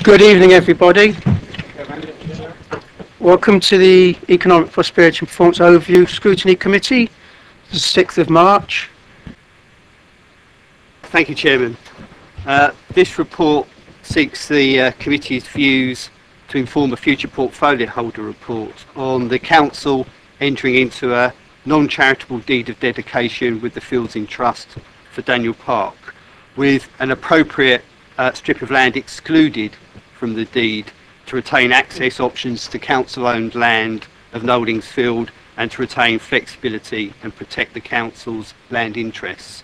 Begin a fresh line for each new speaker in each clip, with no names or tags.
Good evening, everybody. Welcome to the Economic Prosperity and Performance Overview Scrutiny Committee, the 6th of March.
Thank you, Chairman. This report seeks the committee's views to inform a future portfolio holder report on the council entering into a non-charitable deed of dedication with the Fields in Trust for Daniel Park, with an appropriate strip of land excluded from the deed to retain access options to council-owned land of Knowlings Field and to retain flexibility and protect the council's land interests.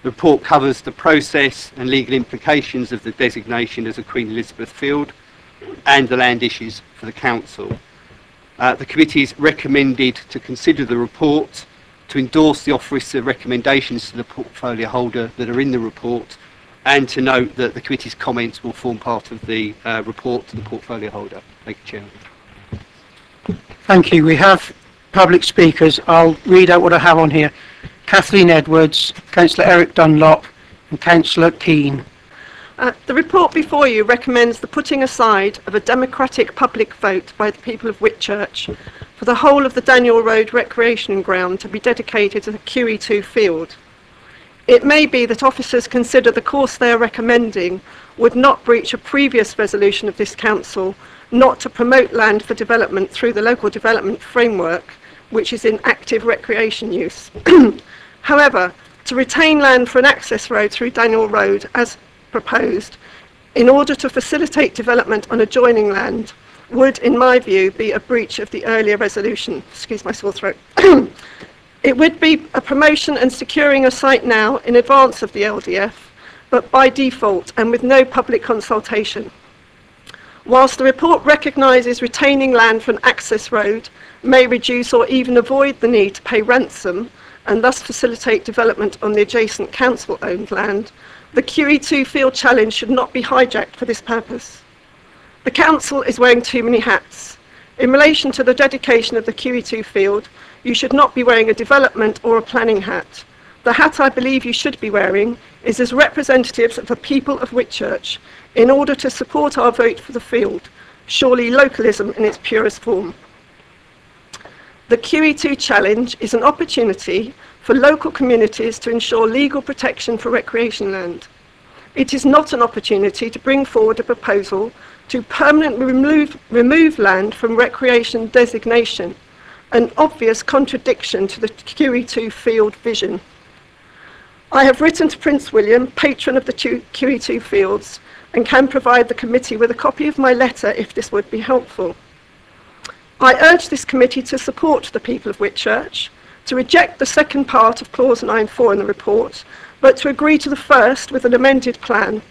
The report covers the process and legal implications of the designation as a Queen Elizabeth Field and the land issues for the council. The committee is recommended to consider the report, to endorse the officer recommendations to the portfolio holder that are in the report, and to note that the committee's comments will form part of the report to the portfolio holder. Thank you, Chairman.
Thank you. We have public speakers. I'll read out what I have on here. Kathleen Edwards, Councillor Eric Dunlop and Councillor Keane.
The report before you recommends the putting aside of a democratic public vote by the people of Whitchurch for the whole of the Daniel Road Recreation Ground to be dedicated to the QE2 field. It may be that officers consider the course they are recommending would not breach a previous resolution of this council not to promote land for development through the local development framework, which is in active recreation use. However, to retain land for an access road through Daniel Road as proposed in order to facilitate development on adjoining land would, in my view, be a breach of the earlier resolution. Excuse my sore throat. It would be a promotion and securing a site now in advance of the LDF, but by default and with no public consultation. Whilst the report recognises retaining land for an access road may reduce or even avoid the need to pay ransom and thus facilitate development on the adjacent council-owned land, the QE2 field challenge should not be hijacked for this purpose. The council is wearing too many hats. In relation to the dedication of the QE2 field, you should not be wearing a development or a planning hat. The hat I believe you should be wearing is as representatives of the people of Whitchurch in order to support our vote for the field, surely localism in its purest form. The QE2 challenge is an opportunity for local communities to ensure legal protection for recreation land. It is not an opportunity to bring forward a proposal to permanently remove land from recreation designation, an obvious contradiction to the QE2 field vision. I have written to Prince William, patron of the QE2 fields, and can provide the committee with a copy of my letter if this would be helpful. I urge this committee to support the people of Whitchurch, to reject the second part of clause 9.4 in the report, but to agree to the first with an amended plan,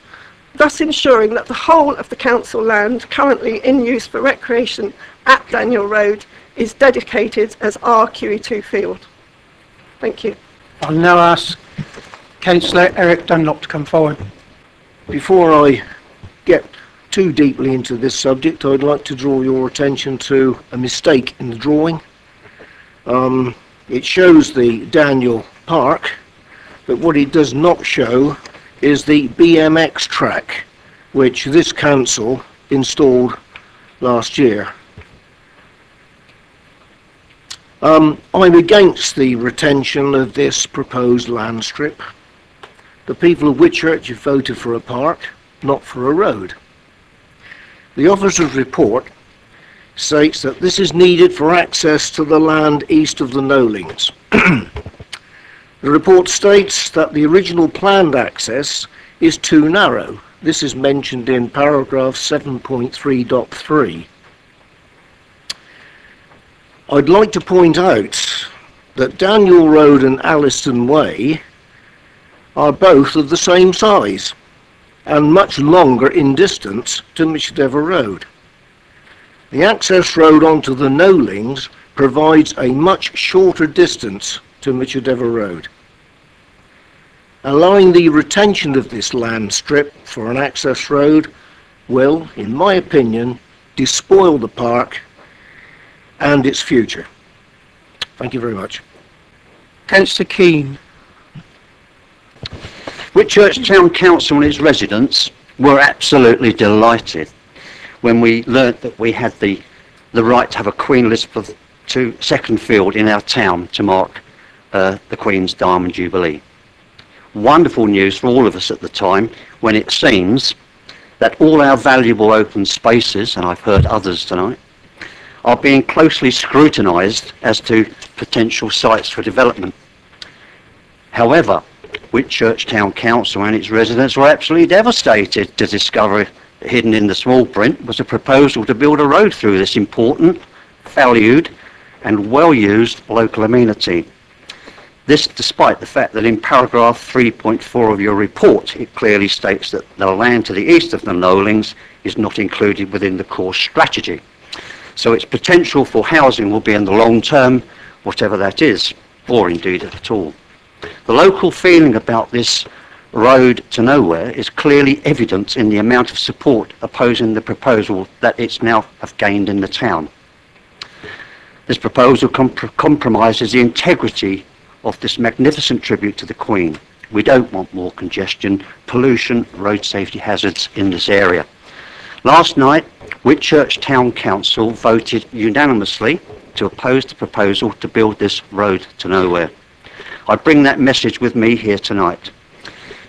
thus ensuring that the whole of the council land currently in use for recreation at Daniel Road is dedicated as our QE2 field. Thank you.
I'll now ask Councillor Eric Dunlop to come forward.
Before I get too deeply into this subject, I'd like to draw your attention to a mistake in the drawing. It shows the Daniel Park, but what it does not show is the BMX track, which this council installed last year. I'm against the retention of this proposed land strip. The people of Whitchurch have voted for a park, not for a road. The officer's report states that this is needed for access to the land east of the Knowlings. The report states that the original planned access is too narrow. This is mentioned in paragraph 7.3.3. I'd like to point out that Daniel Road and Alliston Way are both of the same size and much longer in distance to Majesty Road. The access road onto the Knowlings provides a much shorter distance to Majesty Road. Allowing the retention of this land strip for an access road will, in my opinion, despoil the park and its future. Thank you very much.
Councillor Keane.
Whitchurch Town Council and its residents were absolutely delighted when we learnt that we had the right to have a Queen Elizabeth II field in our town to mark the Queen's Diamond Jubilee. Wonderful news for all of us at the time, when it seems that all our valuable open spaces, and I've heard others tonight, are being closely scrutinised as to potential sites for development. However, Whitchurch Town Council and its residents were absolutely devastated to discover hidden in the small print was a proposal to build a road through this important, valued and well-used local amenity. This despite the fact that in paragraph 3.4 of your report it clearly states that the land to the east of the Knowlings is not included within the core strategy. So its potential for housing will be in the long term, whatever that is, or indeed at all. The local feeling about this road to nowhere is clearly evident in the amount of support opposing the proposal that it's now have gained in the town. This proposal compromises the integrity of this magnificent tribute to the Queen. We don't want more congestion, pollution, road safety hazards in this area. Last night, Whitchurch Town Council voted unanimously to oppose the proposal to build this road to nowhere. I bring that message with me here tonight.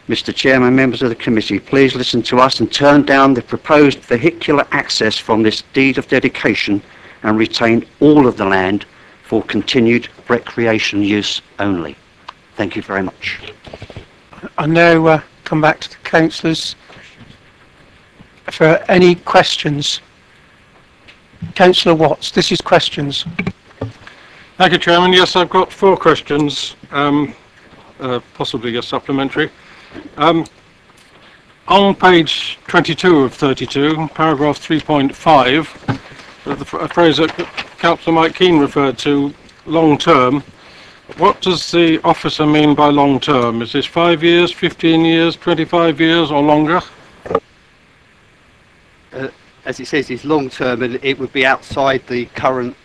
Mr. Chairman, members of the committee, please listen to us and turn down the proposed vehicular access from this deed of dedication and retain all of the land for continued recreation use only. Thank you very much.
I now come back to the councillors for any questions. Councillor Watts, this is questions.
Thank you, Chairman. Yes, I've got 4 questions, possibly a supplementary. On page 22 of 32, paragraph 3.5, a phrase that Councillor Mike Keane referred to, long term. What does the officer mean by long term? Is this 5 years, 15 years, 25 years or longer?
As it says, it's long term, and it would be outside the current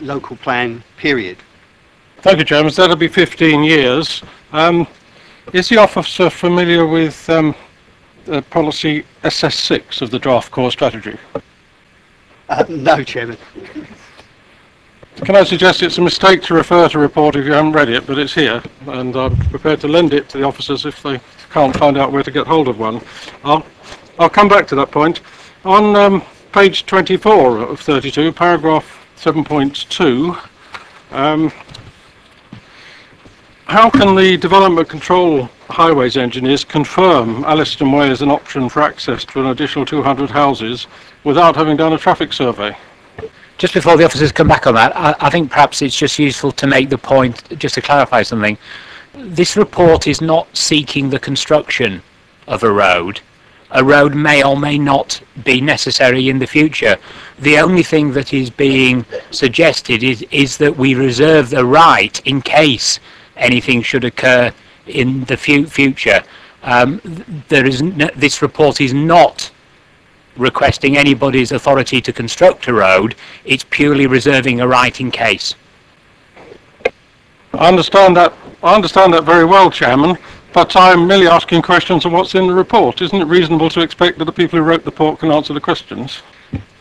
local plan period.
Thank you, Chairman. So that'll be 15 years. Is the officer familiar with policy SS6 of the draft core strategy?
No, Chairman.
Can I suggest it's a mistake to refer to a report if you haven't read it, but it's here, and I'm prepared to lend it to the officers if they can't find out where to get hold of one. I'll come back to that point. On page 24 of 32, paragraph 7.2, how can the Development Control Highways engineers confirm Alliston Way is an option for access to an additional 200 houses without having done a traffic survey?
Just before the officers come back on that, I think perhaps it's just useful to make the point, just to clarify something. This report is not seeking the construction of a road. A road may or may not be necessary in the future. The only thing that is being suggested is that we reserve the right in case anything should occur in the future. This report is not requesting anybody's authority to construct a road. It's purely reserving a right in case.
I understand that very well, Chairman, but I'm merely asking questions of what's in the report. Isn't it reasonable to expect that the people who wrote the report can answer the questions?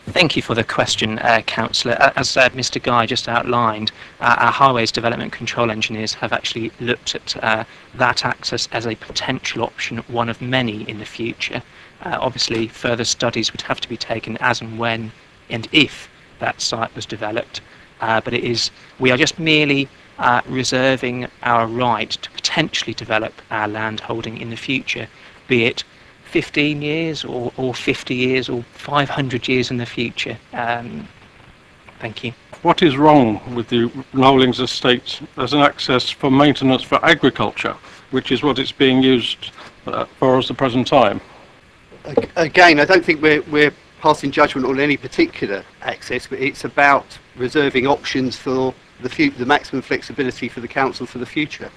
Thank you for the question, Councillor. As Mr. Guy just outlined, our Highways Development Control engineers have actually looked at that access as a potential option, one of many in the future. Obviously, further studies would have to be taken as and when and if that site was developed. But we are just merely reserving our right to potentially develop our land holding in the future, be it 15 years or 50 years or 500 years in the future. Thank you.
What is wrong with the Knowlings estate as an access for maintenance for agriculture, which is what it's being used for at the present time?
Again, I don't think we're passing judgment on any particular access, but it's about reserving options for the maximum flexibility for the council for the future.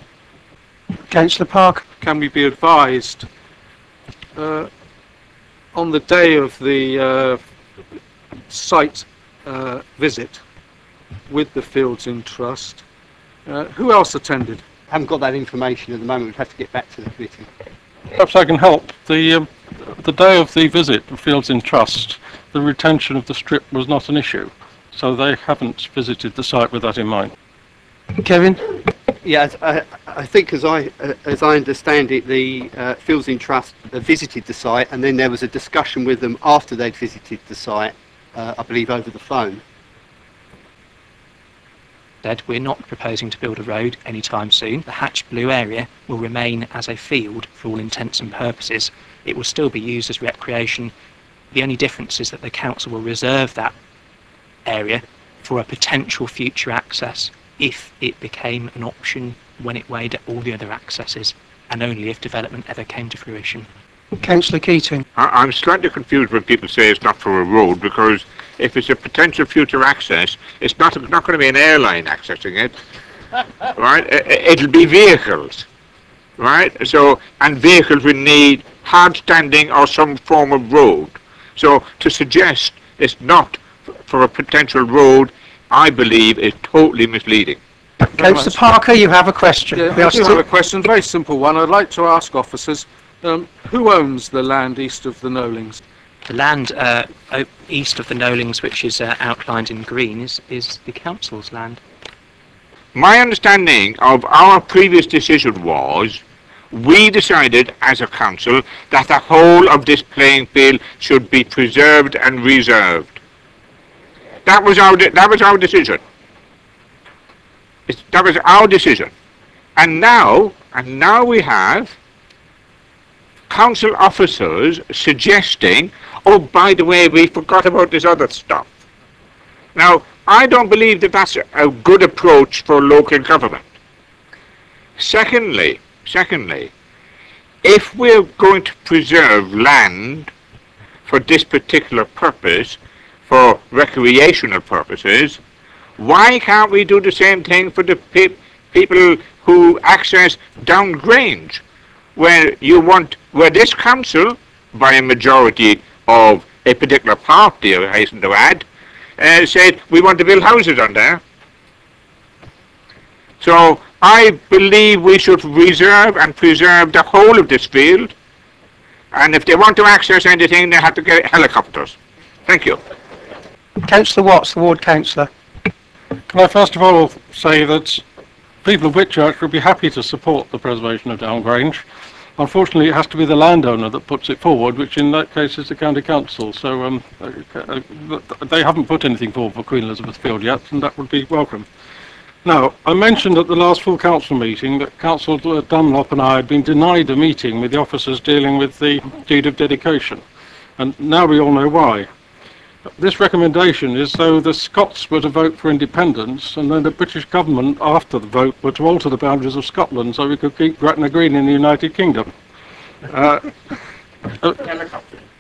Councillor Park.
Can we be advised on the day of the site visit with the fields in trust, who else attended?
I haven't got that information at the moment. We'd have to get back to the committee.
Perhaps I can help. The the day of the visit of Fields in Trust, the retention of the strip was not an issue, so they haven't visited the site with that in mind.
Kevin?
Yes, I think as I understand it, the Fields in Trust visited the site, and then there was a discussion with them after they'd visited the site, I believe over the phone.
We're not proposing to build a road anytime soon. The hatched blue area will remain as a field for all intents and purposes. It will still be used as recreation. The only difference is that the council will reserve that area for a potential future access if it became an option when it weighed all the other accesses, and only if development ever came to fruition.
Councillor Keating?
I'm slightly confused when people say it's not for a road, because if it's a potential future access, it's not going to be an airline accessing it, right? It'll be vehicles, right? So, and vehicles will need hard standing or some form of road. So to suggest it's not for a potential road, I believe, is totally misleading.
Councillor Parker, you have a question.
Yeah, I do have a question, very simple one. I'd like to ask officers, who owns the land east of the Knowlings?
The land east of the Knowlings, which is outlined in green, is the council's land.
My understanding of our previous decision was we decided as a council that the whole of this playing field should be preserved and reserved. That was our decision. That was our decision. And now we have council officers suggesting, oh, by the way, we forgot about this other stuff. Now, I don't believe that that's a good approach for local government. Secondly, if we're going to preserve land for this particular purpose, for recreational purposes, why can't we do the same thing for the people who access Downgrange, where this council, by a majority of a particular party, I hasten to add, said we want to build houses on there. So I believe we should reserve and preserve the whole of this field, and if they want to access anything, they have to get helicopters. Thank you.
Councillor Watts, the ward councillor.
Can I first of all say that people of Whitchurch would be happy to support the preservation of Downgrange. Unfortunately, it has to be the landowner that puts it forward, which in that case is the county council. So they haven't put anything forward for Queen Elizabeth Field yet, and that would be welcome. Now, I mentioned at the last full council meeting that Councillor Dunlop and I had been denied a meeting with the officers dealing with the deed of dedication, and now we all know why. This recommendation is so the Scots were to vote for independence, and then the British government, after the vote, were to alter the boundaries of Scotland so we could keep Gretna Green in the United Kingdom.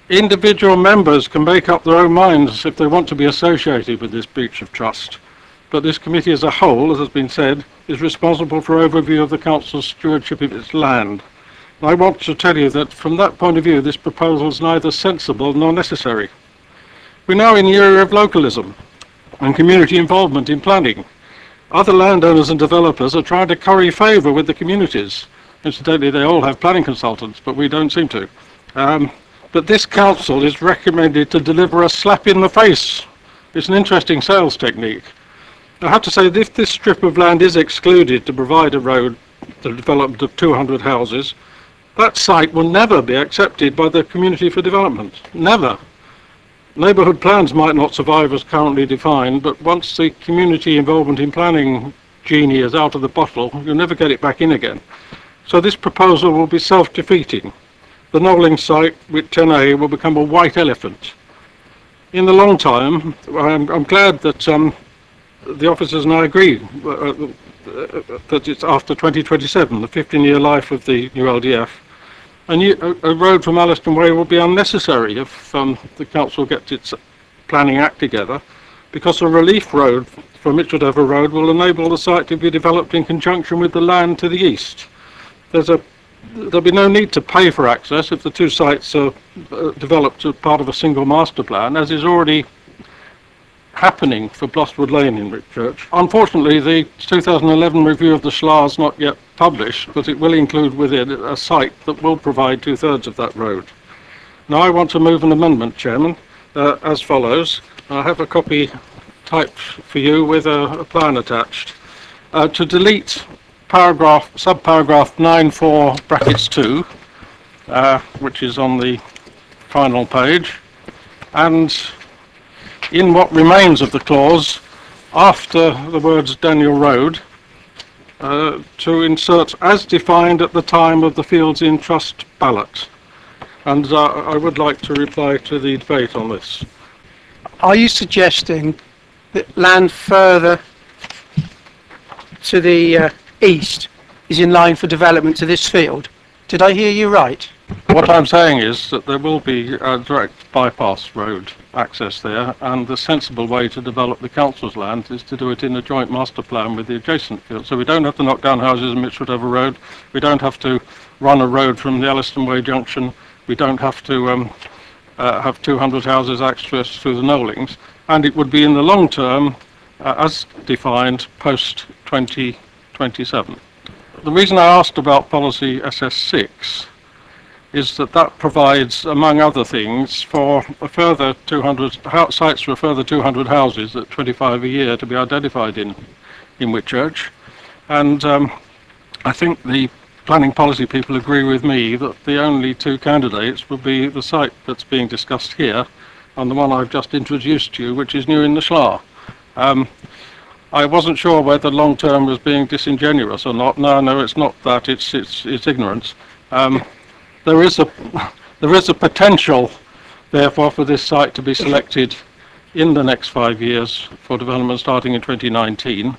Individual members can make up their own minds if they want to be associated with this breach of trust, but this committee as a whole, as has been said, is responsible for overview of the council's stewardship of its land. I want to tell you that from that point of view, this proposal is neither sensible nor necessary. We're now in the era of localism and community involvement in planning. Other landowners and developers are trying to curry favour with the communities. Incidentally, they all have planning consultants, but we don't seem to. But this council is recommended to deliver a slap in the face. It's an interesting sales technique. I have to say that if this strip of land is excluded to provide a road, the development of 200 houses, that site will never be accepted by the community for development. Never. Neighbourhood plans might not survive as currently defined, but once the community involvement in planning genie is out of the bottle, you'll never get it back in again. So this proposal will be self-defeating. The Knowling site with 10A will become a white elephant. In the long time, I'm glad that the officers and I agree that it's after 2027, the 15-year life of the new LDF. A road from Alliston Way will be unnecessary if the council gets its planning act together, because a relief road from Mitcheldover Road will enable the site to be developed in conjunction with the land to the east. There'll be no need to pay for access if the two sites are developed as part of a single master plan, as is already happening for Blosswood Lane in Whitchurch. Unfortunately, the 2011 review of the SLA is not yet published, but it will include within it a site that will provide 2/3 of that road. Now I want to move an amendment, Chairman, as follows. I have a copy typed for you with a plan attached. To delete subparagraph 9.4 brackets 2, which is on the final page, and in what remains of the clause, after the words Daniel Road, to insert as defined at the time of the Fields in Trust ballot. And I would like to reply to the debate on this.
Are you suggesting that land further to the east is in line for development to this field? Did I hear you right?
What I'm saying is that there will be a direct bypass road access there, and the sensible way to develop the council's land is to do it in a joint master plan with the adjacent field. So we don't have to knock down houses in Mitchell Road, we don't have to run a road from the Elliston Way junction, we don't have to have 200 houses access through the Knowlings, and it would be in the long term as defined post 2027. The reason I asked about policy SS6 is that that provides, among other things, for a further 200 sites for a further 200 houses at 25 a year to be identified in Whitchurch, and I think the planning policy people agree with me that the only two candidates would be the site that's being discussed here and the one I've just introduced to you, which is New in the Schlar. I wasn't sure whether long term was being disingenuous or not. No, it's not that. It's ignorance. There is a potential, therefore, for this site to be selected in the next 5 years for development starting in 2019.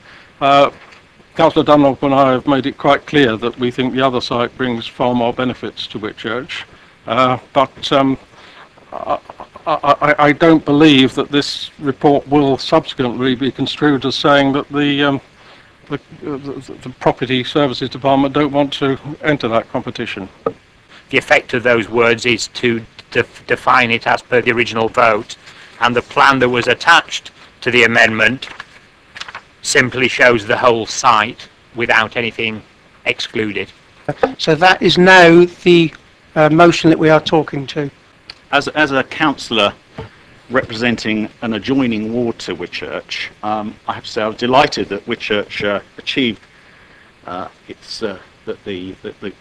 Councillor Dunlop and I have made it quite clear that we think the other site brings far more benefits to Whitchurch, but I don't believe that this report will subsequently be construed as saying that the Property Services Department don't want to enter that competition.
The effect of those words is to define it as per the original vote, and the plan that was attached to the amendment simply shows the whole site without anything excluded.
So that is now the motion that we are talking to.
As a councillor representing an adjoining ward to Whitchurch, I have to say I was delighted that Whitchurch achieved the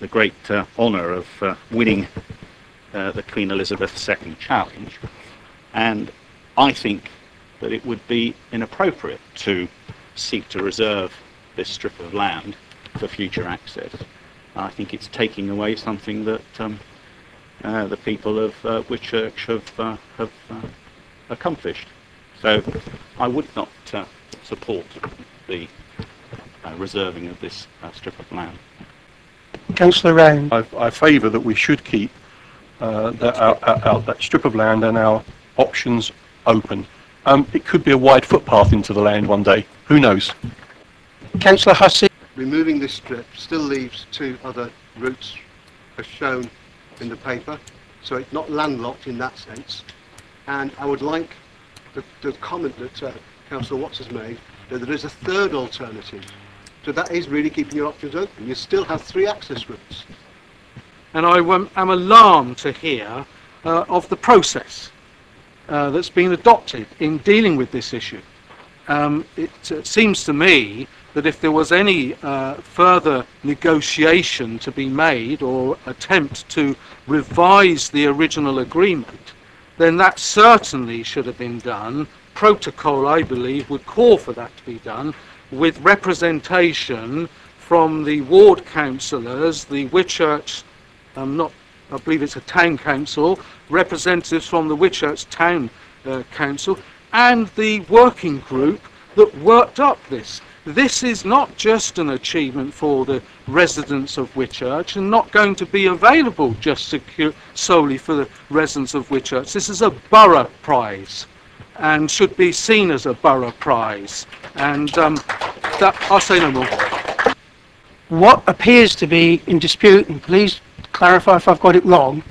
great honour of winning the Queen Elizabeth II challenge, and I think that it would be inappropriate to seek to reserve this strip of land for future access. I think it's taking away something that the people of Whitchurch have accomplished. So I would not support the reserving of this strip of land.
Councillor Round.
I favour that we should keep that strip of land and our options open. It could be a wide footpath into the land one day. Who knows?
Councillor Hussey.
Removing this strip still leaves two other routes as shown in the paper, so it's not landlocked in that sense. And I would like the comment that Councillor Watts has made, that there is a third alternative. So that is really keeping your options open. You still have three access routes.
And I am alarmed to hear of the process that's been adopted in dealing with this issue. It seems to me that if there was any further negotiation to be made or attempt to revise the original agreement, then that certainly should have been done. Protocol, I believe, would call for that to be done, with representation from the ward councillors, the Whitchurch, I believe it's a town council, representatives from the Whitchurch town council, and the working group that worked up this. This is not just an achievement for the residents of Whitchurch and not going to be available just solely for the residents of Whitchurch. This is a borough prize and should be seen as a borough prize. And I'll say no more.
What appears to be in dispute, and please clarify if I've got it wrong,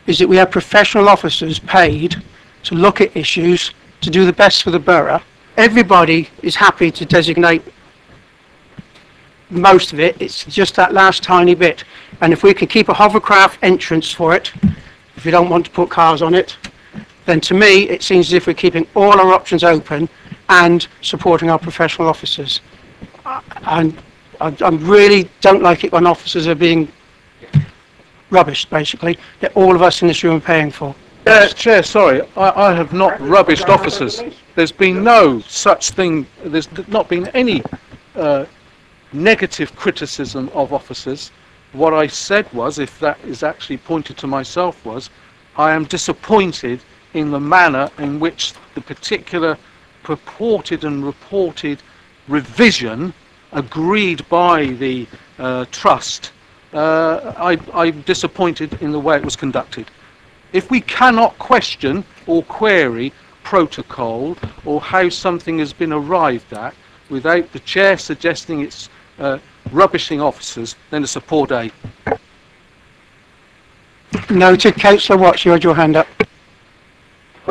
is that we have professional officers paid to look at issues to do the best for the borough. Everybody is happy to designate most of it. It's just that last tiny bit. And if we can keep a hovercraft entrance for it, if we don't want to put cars on it, then to me it seems as if we're keeping all our options open and supporting our professional officers. And I really don't like it when officers are being rubbished, basically, that all of us in this room are paying for.
Chair, sorry, I have not rubbished officers. There's been no such thing, there's not been any negative criticism of officers. What I said was, if that is actually pointed to myself, was I am disappointed in the manner in which the particular purported and reported revision agreed by the trust, I'm disappointed in the way it was conducted. If we cannot question or query protocol or how something has been arrived at without the chair suggesting it's rubbishing officers, then it's a poor day.
Noted. Councillor Watts, you had your hand up.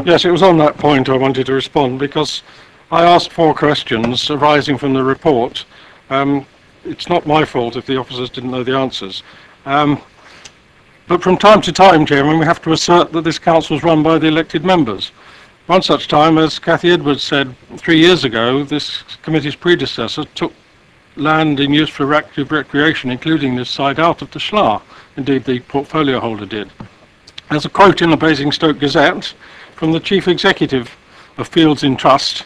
Yes, it was on that point I wanted to respond, because I asked 4 questions arising from the report. It's not my fault if the officers didn't know the answers. But from time to time, Chairman, we have to assert that this council is run by the elected members. One such time, as Cathy Edwards said 3 years ago, this committee's predecessor took land in use for active recreation, including this site, out of the Schlar. Indeed, the portfolio holder did. There's a quote in the Basingstoke Gazette from the Chief Executive of Fields in Trust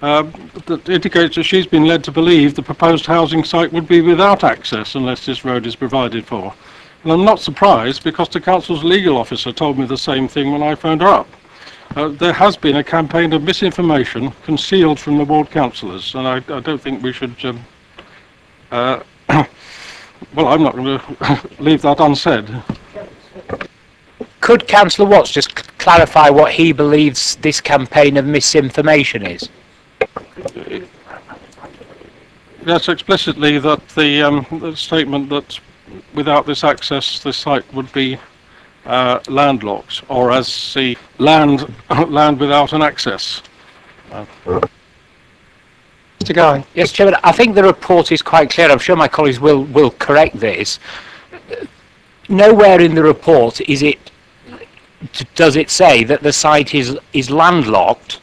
that indicates that she's been led to believe the proposed housing site would be without access unless this road is provided for. And I'm not surprised, because the council's legal officer told me the same thing when I phoned her up. There has been a campaign of misinformation concealed from the ward councillors, and I don't think we should well, I'm not going to leave that unsaid.
Could Councillor Watts just clarify what he believes this campaign of misinformation is?
Yes, explicitly that the statement that without this access the site would be landlocked, or as the land without an access.
Mr. Guy.
Yes, Chairman, I think the report is quite clear. I'm sure my colleagues will correct this. Nowhere in the report does it say that the site is landlocked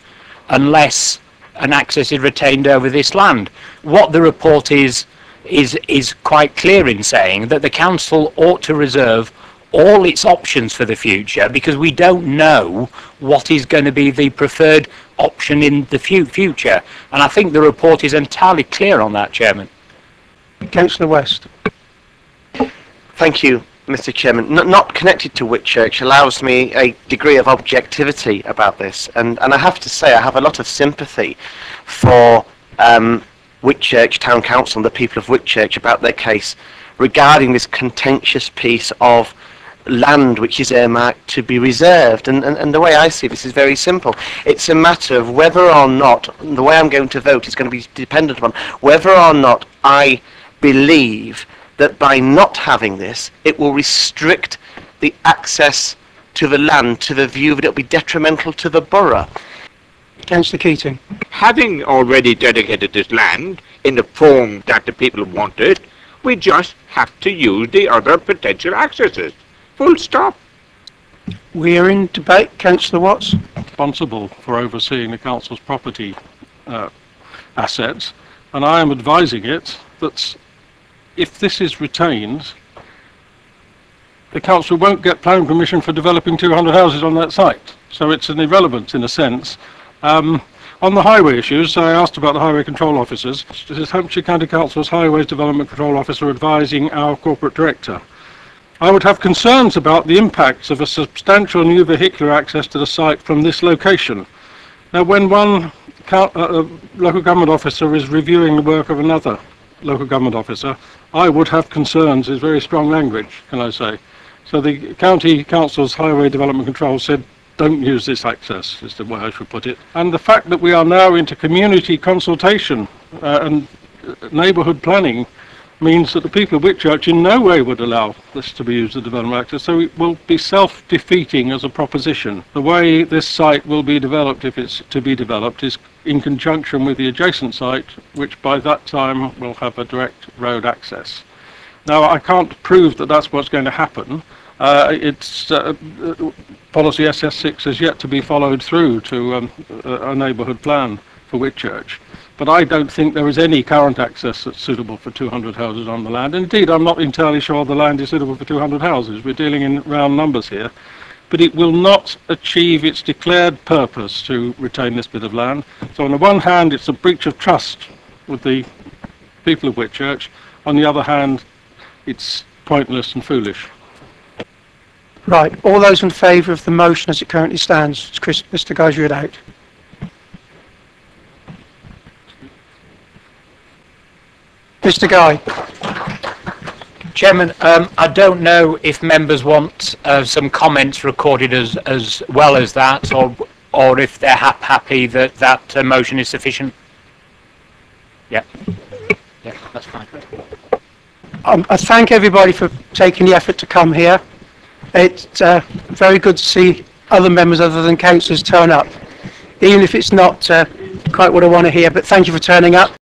unless an access is retained over this land. What the report is quite clear in saying that the council ought to reserve all its options for the future, because we don't know what is going to be the preferred option in the future. And I think the report is entirely clear on that, Chairman.
Councillor West.
Thank you, Mr. Chairman. Not connected to Whitchurch allows me a degree of objectivity about this, and I have to say I have a lot of sympathy for Whitchurch Town Council and the people of Whitchurch about their case regarding this contentious piece of land which is earmarked to be reserved, and the way I see this is very simple. It's a matter of whether or not, the way I'm going to vote is going to be dependent upon whether or not I believe that by not having this it will restrict the access to the land to the view that it will be detrimental to the borough.
Councillor Keating.
Having already dedicated this land in the form that the people wanted, we just have to use the other potential accesses. Full stop.
We are in debate. Councillor Watts.
Responsible for overseeing the council's property assets, and I am advising it that if this is retained, the council won't get planning permission for developing 200 houses on that site. So it's an irrelevance in a sense. On the highway issues, I asked about the highway control officers. This is Hampshire County Council's Highways Development Control Officer advising our corporate director. I would have concerns about the impacts of a substantial new vehicular access to the site from this location. Now, when one local government officer is reviewing the work of another local government officer, I would have concerns is very strong language, can I say. So the County Council's Highway Development Control said, don't use this access, is the way I should put it. And the fact that we are now into community consultation and neighbourhood planning means that the people of Whitchurch in no way would allow this to be used as development access, so it will be self-defeating as a proposition. The way this site will be developed, if it's to be developed, is in conjunction with the adjacent site, which by that time will have a direct road access. Now, I can't prove that that's what's going to happen. It's policy SS6 has yet to be followed through to a neighbourhood plan for Whitchurch. But I don't think there is any current access that's suitable for 200 houses on the land. Indeed, I'm not entirely sure the land is suitable for 200 houses. We're dealing in round numbers here. But it will not achieve its declared purpose to retain this bit of land. So on the one hand, it's a breach of trust with the people of Whitchurch. On the other hand, it's pointless and foolish.
Right, all those in favour of the motion as it currently stands, as Mr. Guy's read out. Mr. Guy.
Chairman, I don't know if members want some comments recorded as well as that, or if they're happy that that motion is sufficient. Yeah. Yeah, that's fine.
I thank everybody for taking the effort to come here. It's very good to see other members other than councillors turn up, even if it's not quite what I want to hear, but thank you for turning up.